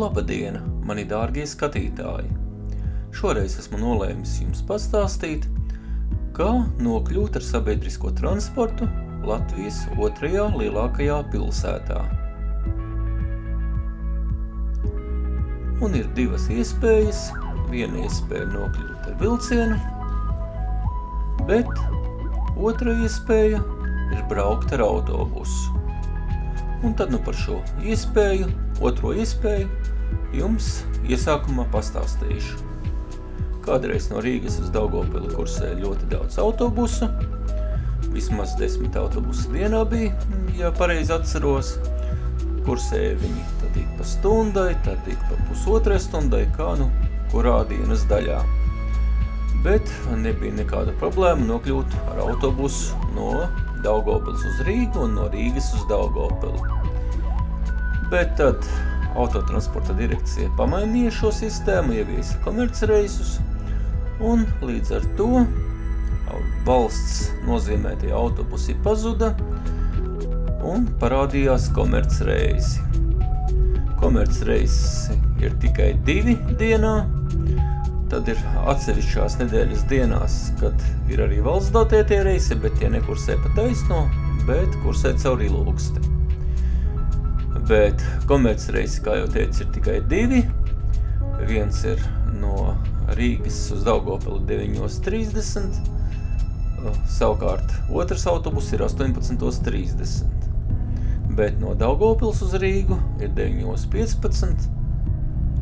Labadiena, mani dārgie skatītāji! Šoreiz esmu nolēmis jums pastāstīt, kā nokļūt ar sabiedrisko transportu Latvijas otrajā lielākajā pilsētā. Un ir divas iespējas. Viena iespēja nokļūt ar vilcienu, bet otra iespēja ir braukt ar autobusu. Un tad par šo iespēju, otro iespēju, jums iesākumā pastāstīšu. Kādreiz no Rīgas uz Daugavpili kursē ļoti daudz autobusu, vismaz 10 autobusu dienā bija, ja pareizi atceros. Kursēja viņi tad ik pa stundai, tad ik pa pusotrai stundai, kā kurā dienas daļā. Bet nebija nekāda problēma nokļūt ar autobusu no Daugavpils uz Rīgu un no Rīgas uz Daugavpili. Bet tad autotransporta direkcija pamainīja šo sistēmu, ieviesa komercreisus, un līdz ar to valsts nozīmētie autobusi pazuda un parādījās komercreisi. Komercreisi ir tikai 2 dienā, tad ir atsevišķās nedēļas dienās, kad ir arī valsts dotētie reisi, bet tie nekursē pa taisno, bet kursē caur Ilūksti. Bet komercreisi, kā jau teicu, ir tikai 2. Viens ir no Rīgas uz Daugavpili 9:30, savukārt otrs autobus ir 18:30. Bet no Daugavpils uz Rīgu ir 9:15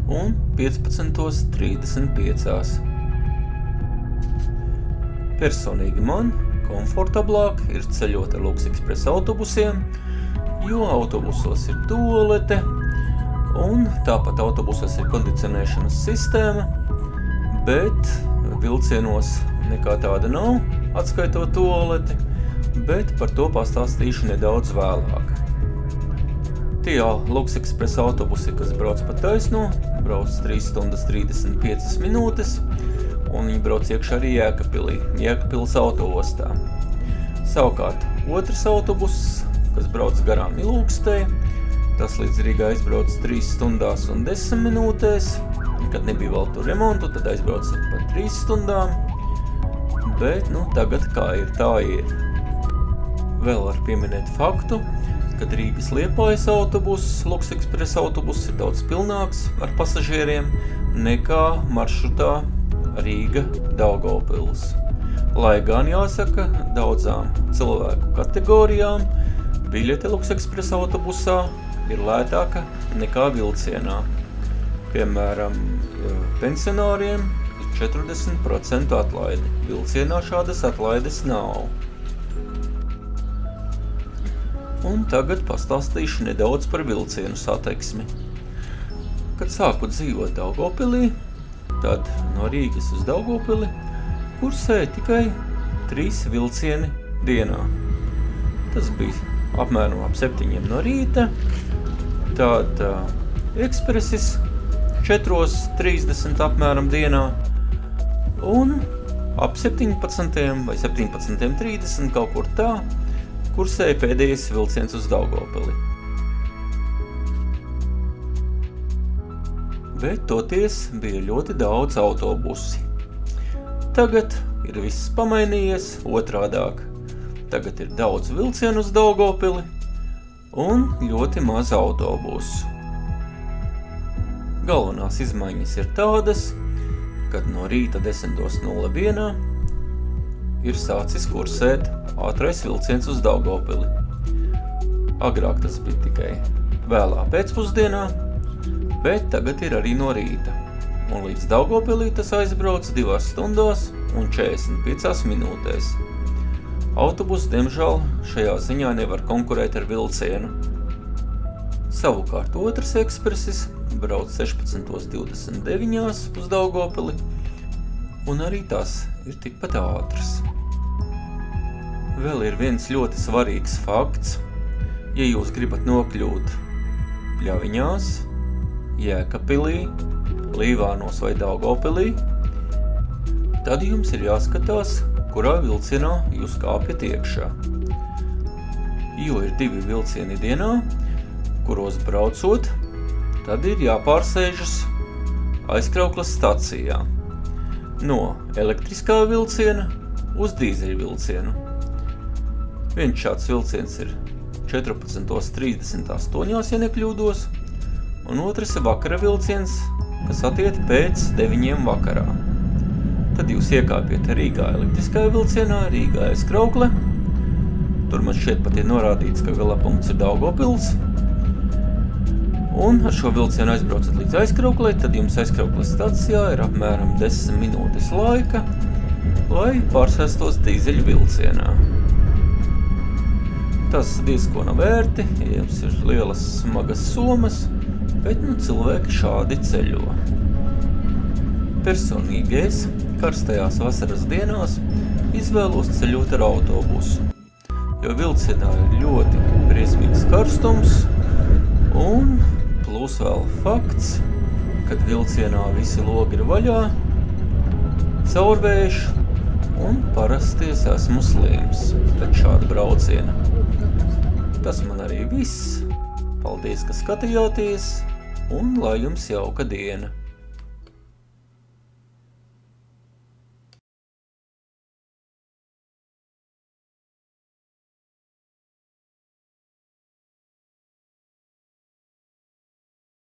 un 15:35. Personīgi man komfortablāk ir ceļot ar Luxexpress autobusiem, jo autobusos ir tualete, un tāpat autobusos ir kondicionēšanas sistēma, bet vilcienos nekā tāda nav, atskaitot tualeti, bet par to pastāstīšu nedaudz vēlāk. Tie Luxexpress autobusi, kas brauc pa taisno, brauc 3 stundas 35 minūtes, un viņi brauc iekšā arī Jēkabpilī, Jēkabpils autoostā. Savukārt otrs autobus, kas brauc garām Ilūkstei, tas līdz Rīgai aizbrauc 3 stundās un 10 minūtēs, kad nebija vēl tur remontu, tad aizbrauc pa 3 stundām, bet tagad kā ir, tā ir. Vēl var pieminēt faktu, kad Rīgas Liepājas autobuss, Luxexpress autobuss ir daudz pilnāks ar pasažieriem nekā maršrutā Rīga Daugavpils. Lai gan jāsaka, daudzām cilvēku kategorijām biļete Luxexpress autobusā ir lētāka nekā vilcienā. Piemēram, pensionāriem ir 40% atlaide. Vilcienā šādas atlaides nav. Un tagad pastāstīšu nedaudz par vilcienu satiksmi. Kad sāku dzīvot Daugavpilī, tad no Rīgas uz Daugavpili kursēja tikai 3 vilcieni dienā. Tas bija apmēram ap 7 no rīta, tad ekspresis 4:30 apmēram dienā, un ap 17 vai 17:30 kaut kur tā, kursēja pēdējais vilciens uz Daugavpili. Bet toties bija ļoti daudz autobusi. Tagad ir viss pamainījies otrādāk. Tagad ir daudz vilcienu uz Daugavpili un ļoti maz autobusu. Galvenās izmaiņas ir tādas, kad no rīta 10:01 ir sācis kursēt ātrais vilciens uz Daugavpili. Agrāk tas bija tikai vēlā pēcpusdienā, bet tagad ir arī no rīta. Un līdz Daugavpilī tas aizbrauc 2 stundās un 45 minūtēs. Autobus, diemžēl, šajā ziņā nevar konkurēt ar vilcienu. Savukārt otrs ekspresis brauc 16:29 uz Daugavpili, un arī tas ir tikpat ātrs. Vēl ir viens ļoti svarīgs fakts. Ja jūs gribat nokļūt Pļaviņās, Jēkabpilī, Līvānos vai Daugavpilī, tad jums ir jāskatās, kurā vilcienā jūs kāpjat iekšā. Jo ir 2 vilcieni dienā, kuros braucot, tad ir jāpārsēžas aizkrauklas stacijā no elektriskā vilciena uz dīzeļu vilcienu. Viens šāds vilciens ir 14:38, ja nekļūdos, un otrs ir vakara vilciens, kas attiet pēc 9 vakarā. Tad jūs iekāpjat Rīgā elektriskajā vilcienā, Rīgā aizkraukle. Tur man šeit pat ir norādīts, ka galapunkts ir Daugavpils. Un ar šo vilcienu aizbraucat līdz aizkrauklei, tad jums aizkraukles stacijā ir apmēram 10 minūtes laika, lai pārsēstos dīzeļu vilcienā. Tas diezko nav vērti, ja jums ir lielas smagas somas, bet cilvēki šādi ceļo. Personīgi es karstajās vasaras dienās izvēlos ceļot ar autobusu, jo vilcienā ir ļoti briesmīgs karstums un plus vēl fakts, kad vilcienā visi logi ir vaļā, caurvējš un parasti es esmu slims pēc šāda brauciena. Tas man arī viss. Paldies, ka skatījāties un lai jums jauka diena!